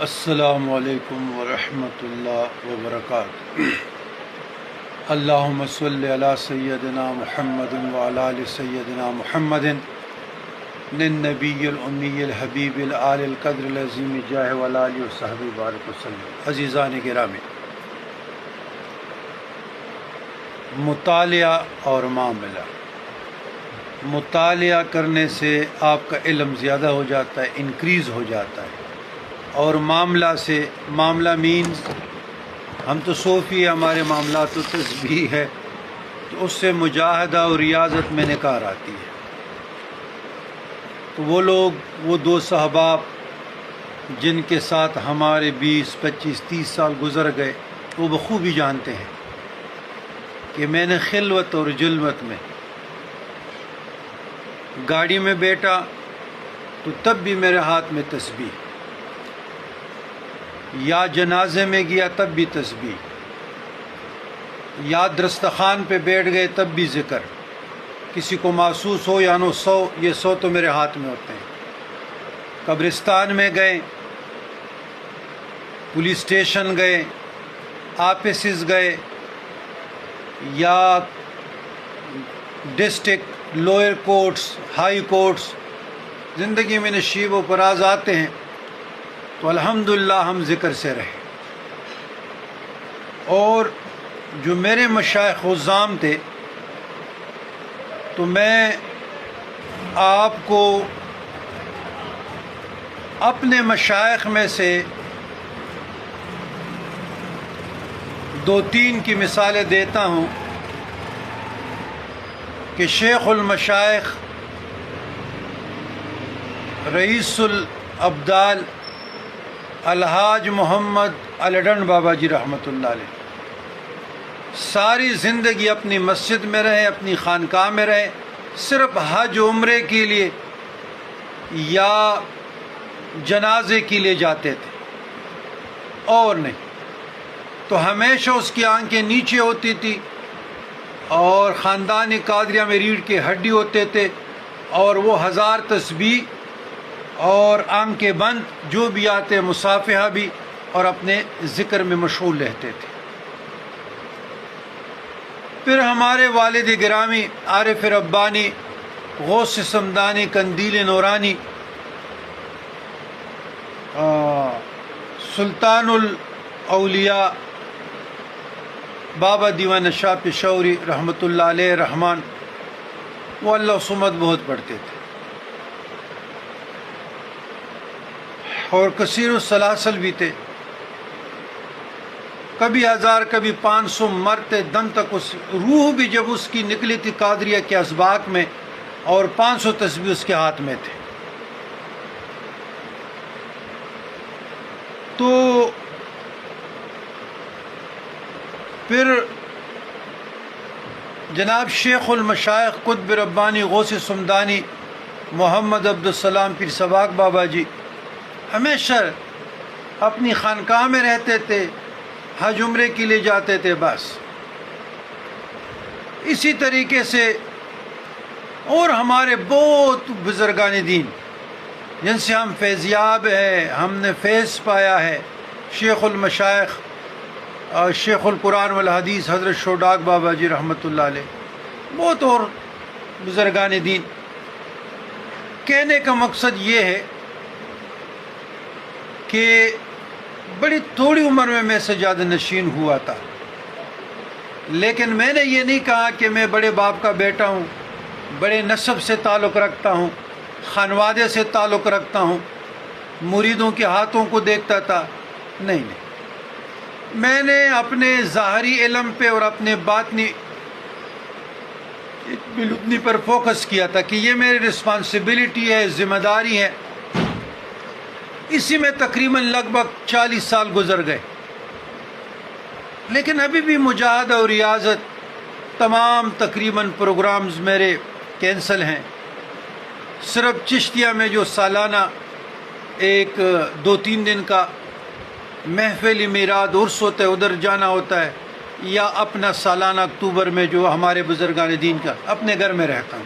السلام علیکم ورحمۃ اللہ وبرکاتہ۔ اللہم صلی علی سیدنا محمد وعلی آل سیدنا محمد النبی الامی الحبیب العالی القدر العظیم جاہ وعلی آلہ وصحبہ بارک وسلم۔ عزیزان گرامی، مطالعہ اور معاملہ۔ مطالعہ کرنے سے آپ کا علم زیادہ ہو جاتا ہے، انکریز ہو جاتا ہے، اور معاملہ سے، معاملہ مینز ہم تو صوفی، ہمارے معاملات و تسبیح ہے، تو اس سے مجاہدہ اور ریاضت میں نکار آتی ہے۔ تو وہ لوگ، وہ دو صحابہ جن کے ساتھ ہمارے 20، 25، 30 سال گزر گئے، وہ بخوبی جانتے ہیں کہ میں نے خلوت اور جلوت میں گاڑی میں بیٹھا تو تب بھی میرے ہاتھ میں تسبیح، یا جنازے میں گیا تب بھی تسبیح، یا درستخوان پہ بیٹھ گئے تب بھی ذکر، کسی کو محسوس ہو یا نو 100، یہ 100 تو میرے ہاتھ میں ہوتے ہیں۔ قبرستان میں گئے، پولیس اسٹیشن گئے، آفیسز گئے، یا district, lower courts, high courts, زندگی میں نشیب و فراز آتے ہیں تو الحمدللہ ہم ذکر سے رہے۔ اور جو میرے مشائخ عظام تھے، تو میں آپ کو اپنے مشائخ میں سے 2-3 کی مثالیں دیتا ہوں کہ شیخ المشائخ رئیس الابدال الحاج محمد الڈن بابا جی رحمۃ اللہ علیہ ساری زندگی اپنی مسجد میں رہے، اپنی خانقاہ میں رہے، صرف حج عمرے کے لیے یا جنازے کے لیے جاتے تھے اور نہیں۔ تو ہمیشہ اس کی آنکھیں نیچے ہوتی تھی، اور خاندان قادریہ میں ریڑھ کے ہڈی ہوتے تھے، اور وہ 1000 تسبیح اور آنکھیں بند جو بھی آتے، مصافحہ بھی، اور اپنے ذکر میں مشغول رہتے تھے۔ پھر ہمارے والد گرامی عارف ربانی غوث سمدانی قندیل نورانی سلطان الاولیاء بابا دیوان شاہ پشوری رحمۃ اللہ علیہ رحمان، وہ اللہ صمد بہت پڑھتے تھے، اور کثیر السلاسل بھی تھے، کبھی 1000 کبھی 500 مرتے دم تک، اس روح بھی جب اس کی نکلی تھی قادریہ کے اسباق میں، اور 500 تسبیح اس کے ہاتھ میں تھے۔ تو پھر جناب شیخ المشائخ قطب ربانی غوث سمدانی محمد عبدالسلام پیر سباق بابا جی ہمیشہ اپنی خانقاہ میں رہتے تھے، حج عمرے کے لیے جاتے تھے، بس اسی طریقے سے۔ اور ہمارے بہت بزرگان دین جن سے ہم فیضیاب ہیں، ہم نے فیض پایا ہے، شیخ المشائخ شیخ القرآن والحدیث حضرت شوڈاک بابا جی رحمۃ اللہ علیہ، بہت اور بزرگان دین۔ کہنے کا مقصد یہ ہے کہ بڑی تھوڑی عمر میں سجادہ نشین ہوا تھا، لیکن میں نے یہ نہیں کہا کہ میں بڑے باپ کا بیٹا ہوں، بڑے نسب سے تعلق رکھتا ہوں، خانوادے سے تعلق رکھتا ہوں، مریدوں کے ہاتھوں کو دیکھتا تھا، نہیں۔ میں نے اپنے ظاہری علم پہ اور اپنے باطنی علم پر فوکس کیا تھا کہ یہ میری رسپانسبلٹی ہے، ذمہ داری ہے۔ اسی میں تقریباً لگ بھگ 40 سال گزر گئے، لیکن ابھی بھی مجاہدہ اور ریاضت، تمام تقریباً پروگرامز میرے کینسل ہیں۔ صرف چشتیہ میں جو سالانہ 1-2-3 دن کا محفل میراد عرس ہوتا ہے، ادھر جانا ہوتا ہے، یا اپنا سالانہ اکتوبر میں جو ہمارے بزرگان دین کا، اپنے گھر میں رہتا ہوں۔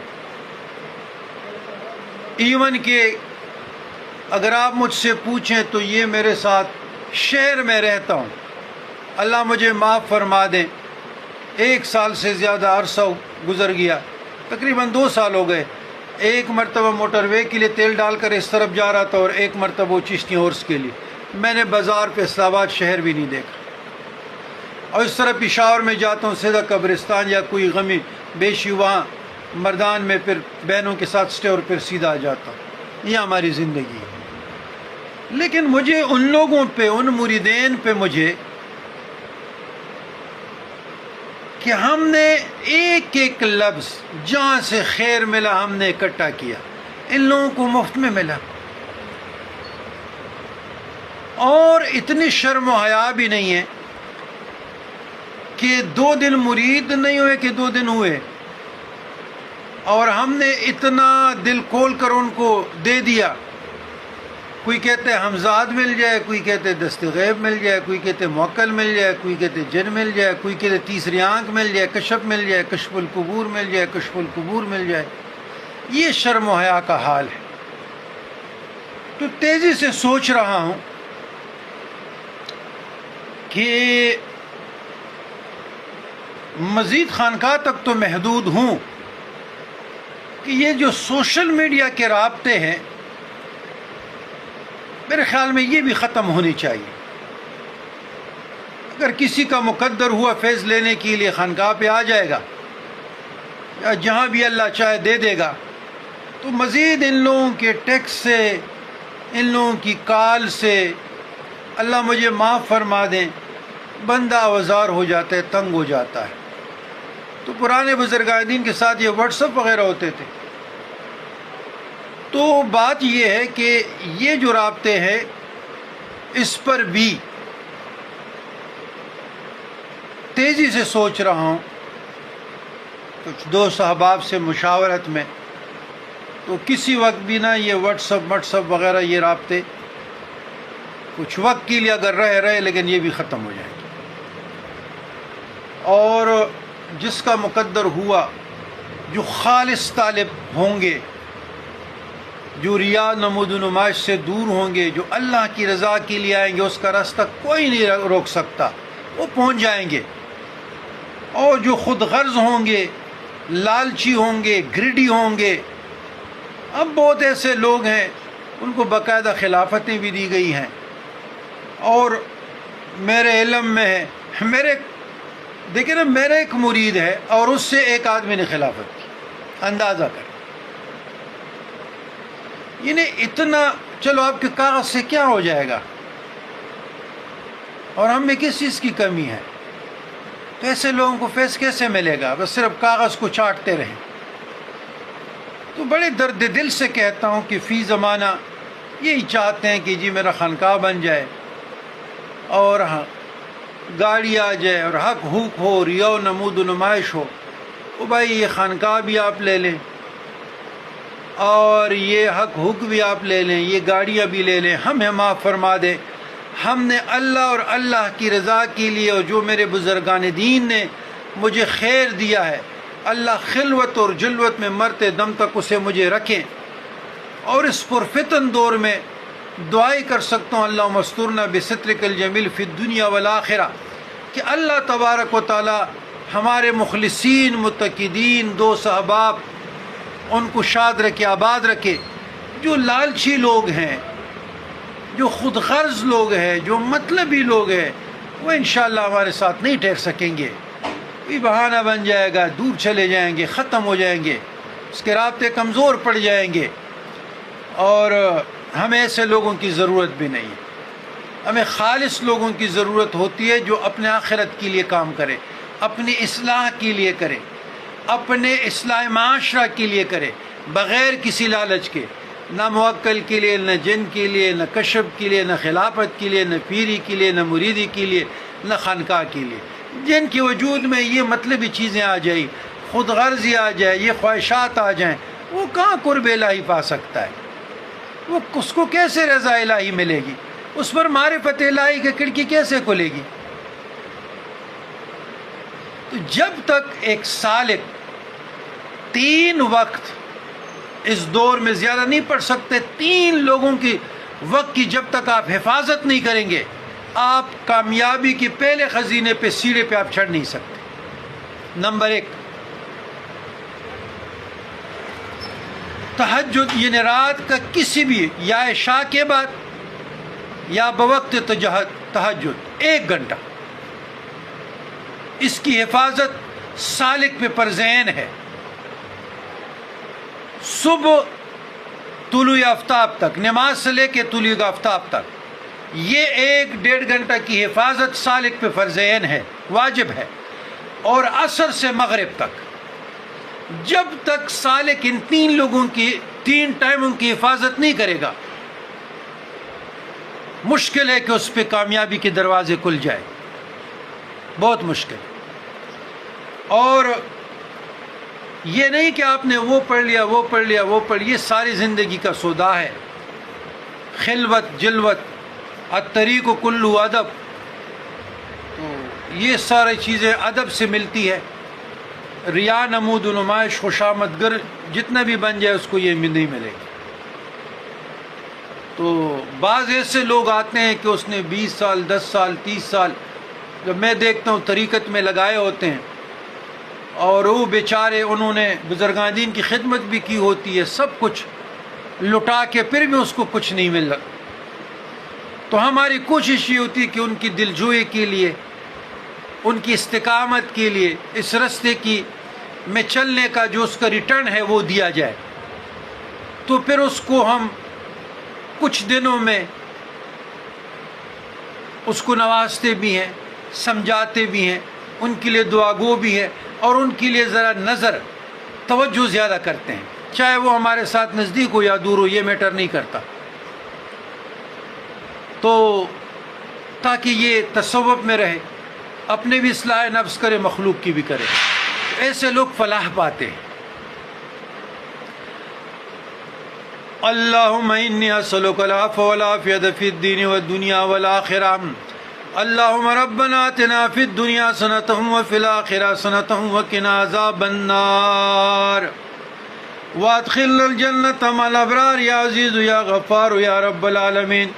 ایون کہ اگر آپ مجھ سے پوچھیں تو یہ میرے ساتھ شہر میں رہتا ہوں، اللہ مجھے معاف فرما دیں، 1 سال سے زیادہ عرصہ گزر گیا، تقریباً 2 سال ہو گئے۔ ایک مرتبہ موٹر وے کے لیے تیل ڈال کر اس طرف جا رہا تھا اور ایک مرتبہ وہ چشتی ہورس کے لیے، میں نے بازار پہ اسلام آباد شہر بھی نہیں دیکھا۔ اور اس طرح پشاور میں جاتا ہوں سیدھا قبرستان یا کوئی غمی بیشی، وہاں مردان میں پھر بہنوں کے ساتھ اسٹے اور پھر سیدھا آ جاتا ہوں۔ یہ ہماری زندگی ہے۔ لیکن مجھے ان لوگوں پہ، ان مریدین پہ مجھے کہ ہم نے ایک ایک لفظ جہاں سے خیر ملا ہم نے اکٹھا کیا، ان لوگوں کو مفت میں ملا، اور اتنی شرم و حیا بھی نہیں ہے کہ 2 دن مرید نہیں ہوئے کہ 2 دن ہوئے اور ہم نے اتنا دل کھول کر ان کو دے دیا۔ کوئی کہتے حمزاد مل جائے، کوئی کہتے دست غیب مل جائے، کوئی کہتے موکل مل جائے، کوئی کہتے جن مل جائے، کوئی کہتے تیسری آنکھ مل جائے، کشف مل جائے، کشف القبور مل جائے، کشف القبور مل جائے۔ یہ شرم و حیا کا حال ہے۔ تو تیزی سے سوچ رہا ہوں کہ مزید خانقاہ تک تو محدود ہوں کہ یہ جو سوشل میڈیا کے رابطے ہیں میرے خیال میں یہ بھی ختم ہونی چاہیے۔ اگر کسی کا مقدر ہوا فیض لینے کے لیے خانقاہ پہ آ جائے گا یا جہاں بھی اللہ چاہے دے دے گا، تو مزید ان لوگوں کے ٹیکس سے، ان لوگوں کی کال سے، اللہ مجھے معاف فرما دیں، بندہ آوازار ہو جاتا ہے، تنگ ہو جاتا ہے۔ تو پرانے بزرگان دین کے ساتھ یہ واٹس ایپ وغیرہ ہوتے تھے۔ تو بات یہ ہے کہ یہ جو رابطے ہیں اس پر بھی تیزی سے سوچ رہا ہوں، کچھ دوست احباب سے مشاورت میں، تو کسی وقت بھی نہ یہ واٹس ایپ وغیرہ یہ رابطے کچھ وقت کے لیے اگر رہے لیکن یہ بھی ختم ہو جائیں گے۔ اور جس کا مقدر ہوا، جو خالص طالب ہوں گے، جو ریا نمود و نمائش سے دور ہوں گے، جو اللہ کی رضا کے لیے آئیں گے، اس کا راستہ کوئی نہیں روک سکتا، وہ پہنچ جائیں گے۔ اور جو خود غرض ہوں گے، لالچی ہوں گے، گریڈی ہوں گے، اب بہت ایسے لوگ ہیں ان کو باقاعدہ خلافتیں بھی دی گئی ہیں، اور میرے علم میں ہے، دیکھیں نا، میرا ایک مرید ہے اور اس سے ایک آدمی نے خلافت کی، اندازہ کریں۔ یعنی اتنا، چلو آپ کے کاغذ سے کیا ہو جائے گا، اور ہم میں کس چیز کی کمی ہے؟ تو ایسے لوگوں کو فیض کیسے ملے گا؟ بس صرف کاغذ کو چاٹتے رہیں۔ تو بڑے درد دل سے کہتا ہوں کہ فی زمانہ یہی چاہتے ہیں کہ جی میرا خانقاہ بن جائے اور گاڑی آ جائے اور حق حقوق ہو، ریا و نمود و نمائش ہو۔ او بھائی، یہ خانقاہ بھی آپ لے لیں اور یہ حق حقوق بھی آپ لے لیں، یہ گاڑیاں بھی لے لیں، ہمیں معاف فرما دیں۔ ہم نے اللہ اور اللہ کی رضا کے لیے، اور جو میرے بزرگان دین نے مجھے خیر دیا ہے، اللہ خلوت اور جلوت میں مرتے دم تک اسے مجھے رکھیں۔ اور اس پرفتن دور میں دعائیں کر سکتا ہوں، اللہم استرنا بسترک الجمیل فی الدنیا والآخرہ، کہ اللہ تبارک و تعالی ہمارے مخلصین، متقدین، دوست احباب، ان کو شاد رکھے، آباد رکھے۔ جو لالچی لوگ ہیں، جو خود غرض لوگ ہیں، جو مطلبی لوگ ہیں، وہ انشاءاللہ ہمارے ساتھ نہیں ٹھہر سکیں گے۔ کوئی بہانہ بن جائے گا، دور چلے جائیں گے، ختم ہو جائیں گے، اس کے رابطے کمزور پڑ جائیں گے، اور ہمیں ایسے لوگوں کی ضرورت بھی نہیں ہے۔ ہمیں خالص لوگوں کی ضرورت ہوتی ہے جو اپنے آخرت کے لیے کام کرے، اپنی اصلاح کے لیے کرے، اپنے اصلاح معاشرہ کے لیے کرے، بغیر کسی لالچ کے، نہ موکل کے لیے، نہ جن کے لیے، نہ کشف کے لیے، نہ خلافت کے لیے، نہ پیری کے لیے، نہ مریدی کے لیے، نہ خانقاہ کے لیے۔ جن کے وجود میں یہ مطلبی چیزیں آ جائیں، خود غرضی آ جائے، یہ خواہشات آ جائیں، وہ کہاں قرب الہی پا سکتا ہے؟ وہ اس کو کیسے رضا الہی ملے گی؟ اس پر معرفت الہی کی کھڑکی کیسے کھلے گی؟ تو جب تک ایک سالک 3 وقت اس دور میں زیادہ نہیں پڑھ سکتے، 3 لوگوں کی وقت کی جب تک آپ حفاظت نہیں کریں گے، آپ کامیابی کے پہلے خزینے پہ سیڑھے پہ آپ چڑھ نہیں سکتے۔ نمبر 1، تہجد یعنی رات کا کسی بھی یا عشاء کے بعد یا بوقت تہجد 1 گھنٹہ، اس کی حفاظت سالک پہ فرض ہے۔ صبح طلوع آفتاب تک، نماز سے لے کے طلوع آفتاب تک، یہ 1-1.5 گھنٹہ کی حفاظت سالک پہ فرض ہے، واجب ہے۔ اور عصر سے مغرب تک، جب تک سالک ان 3 ٹائموں کی حفاظت نہیں کرے گا، مشکل ہے کہ اس پہ کامیابی کے دروازے کھل جائے، بہت مشکل۔ اور یہ نہیں کہ آپ نے وہ پڑھ لیا، یہ ساری زندگی کا سودا ہے۔ خلوت جلوت الطریق کلو ادب، تو یہ ساری چیزیں ادب سے ملتی ہے۔ ریا، نمود و نمائش، خوشامد گر جتنا بھی بن جائے اس کو یہ نہیں ملے گی۔ تو بعض ایسے لوگ آتے ہیں کہ اس نے 20 سال 10 سال 30 سال جب میں دیکھتا ہوں طریقت میں لگائے ہوتے ہیں، اور وہ بیچارے انہوں نے بزرگان دین کی خدمت بھی کی ہوتی ہے، سب کچھ لٹا کے پھر بھی اس کو کچھ نہیں مل رہا۔ تو ہماری کوشش یہ ہوتی ہے کہ ان کی دلجوئی کے لیے، ان کی استقامت کے لیے، اس راستے کی میں چلنے کا جو اس کا ریٹرن ہے وہ دیا جائے۔ تو پھر اس کو ہم کچھ دنوں میں اس کو نوازتے بھی ہیں، سمجھاتے بھی ہیں، ان کے لیے دعا گو بھی ہے، اور ان کے لیے ذرا نظر توجہ زیادہ کرتے ہیں، چاہے وہ ہمارے ساتھ نزدیک ہو یا دور ہو، یہ میٹر نہیں کرتا۔ تو تاکہ یہ تصوف میں رہے، اپنے بھی اصلاح نفس کرے، مخلوق کی بھی کرے، ایسے لوگ فلاح پاتے ہیں۔ اللہم انی اسألک العفو والعافیۃ فی الدین والدنیا والآخرہ، اللہم ربنا آتنا فی الدنیا حسنۃ وفی الآخرہ حسنۃ وقنا عذاب النار وادخلنا الجنۃ مع الابرار یا عزیز یا غفار یا رب العالمین۔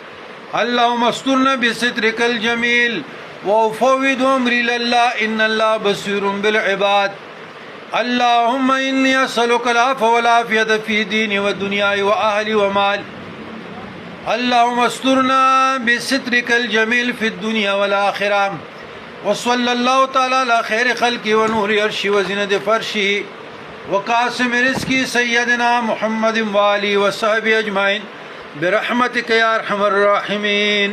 اللہم استرنا بسترک الجمیل وافوض امری اللہ ان اللہ بصیر بالعباد۔ اللہم انی اسألک العفو والعافیۃ فی دینی ودنیا واہلی ومال۔ اللہم استرنا بسترک الجمیل فی الدنیا والآخرہ، وصلی اللہ تعالی علی خیر خلقہ ونور عرشہ وزینۃ فرشہ وقاسم رزقہ سیدنا محمد وآلہ وصحبہ اجمعین برحمتک یا ارحم الراحمین۔